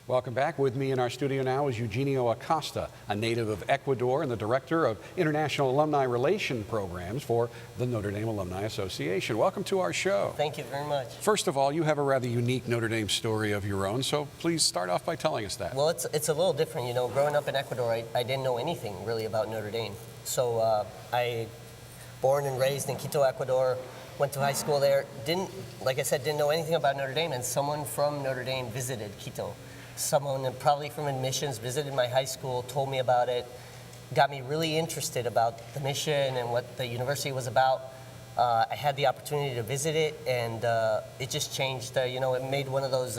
Welcome back. With me in our studio now is Eugenio Acosta, a native of Ecuador and the director of International Alumni Relation Programs for the Notre Dame Alumni Association. Welcome to our show. Thank you very much. First of all, you have a rather unique Notre Dame story of your own, so please start off by telling us that. Well, it's a little different. You know, growing up in Ecuador, I didn't know anything really about Notre Dame. So I, born and raised in Quito, Ecuador, went to high school there. Like I said, didn't know anything about Notre Dame, and someone from Notre Dame visited Quito. Someone probably from admissions visited my high school, told me about it, got me really interested about the mission and what the university was about. I had the opportunity to visit it, and it just changed. You know, it made one of those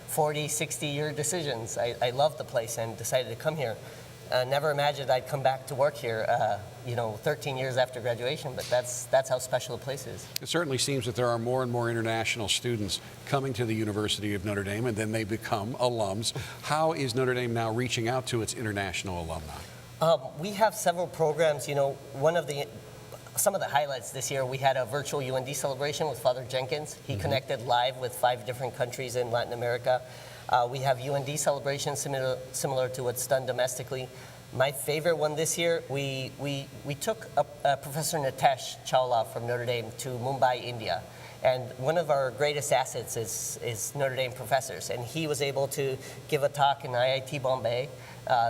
40, 60-year decisions. I loved the place and decided to come here. Never imagined I'd come back to work here, you know, 13 years after graduation, but that's how special the place is. It certainly seems that there are more and more international students coming to the University of Notre Dame, and then they become alums. How is Notre Dame now reaching out to its international alumni? We have several programs. You know, some of the highlights this year, we had a virtual UND celebration with Father Jenkins. He connected live with 5 different countries in Latin America. We have UND celebrations similar to what's done domestically. My favorite one this year, we took Professor Nitesh Chawla from Notre Dame to Mumbai, India. And one of our greatest assets is Notre Dame professors. And he was able to give a talk in IIT Bombay.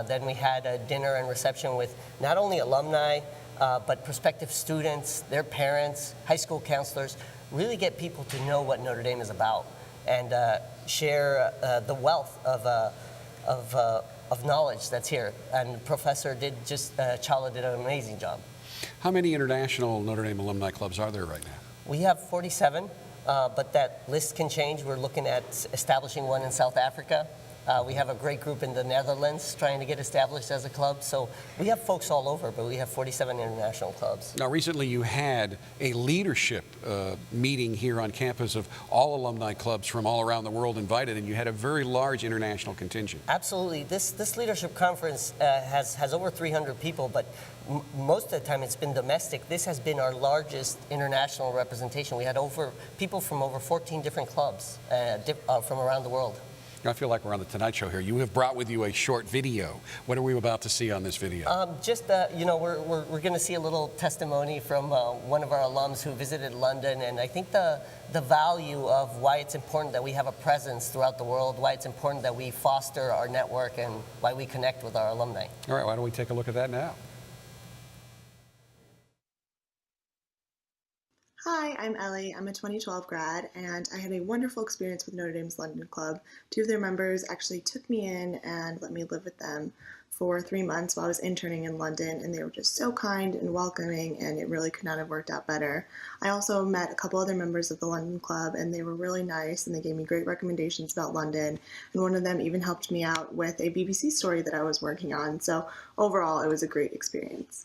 Then we had a dinner and reception with not only alumni, but prospective students, their parents, high school counselors, really get people to know what Notre Dame is about and share the wealth of knowledge that's here. And Professor Chawla did an amazing job. How many international Notre Dame alumni clubs are there right now? We have 47, but that list can change. We're looking at establishing one in South Africa. We have a great group in the Netherlands trying to get established as a club. So we have folks all over, but we have 47 international clubs. Now, recently you had a leadership meeting here on campus of all alumni clubs from all around the world invited, and you had a very large international contingent. Absolutely. This leadership conference has over 300 people, but most of the time it's been domestic. This has been our largest international representation. We had people from over 14 different clubs from around the world. I feel like we're on the Tonight Show here. You have brought with you a short video. What are we about to see on this video? You know, we're going to see a little testimony from one of our alums who visited London, and I think the value of why it's important that we have a presence throughout the world, why it's important that we foster our network, and why we connect with our alumni. All right, why don't we take a look at that now? Hi, I'm Ellie. I'm a 2012 grad, and I had a wonderful experience with Notre Dame's London Club. 2 of their members actually took me in and let me live with them for 3 months while I was interning in London, and they were just so kind and welcoming, and it really could not have worked out better. I also met a couple other members of the London Club, and they were really nice, and they gave me great recommendations about London, and one of them even helped me out with a BBC story that I was working on. So overall, it was a great experience.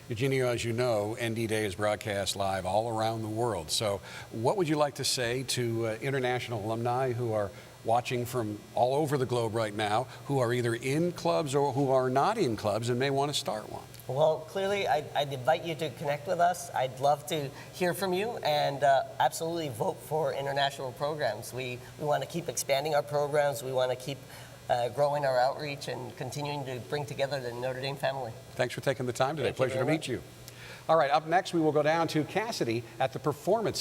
Eugenio, as you know, ND Day is broadcast live all around the world. So what would you like to say to international alumni who are watching from all over the globe right now, who are either in clubs or who are not in clubs and may want to start one? Well, clearly, I'd invite you to connect with us. I'd love to hear from you, and absolutely vote for international programs. We want to keep expanding our programs. We want to keep growing our outreach and continuing to bring together the Notre Dame family. Thanks for taking the time today. Thank you Pleasure to very meet you. All right, up next we will go down to Cassidy at the Performance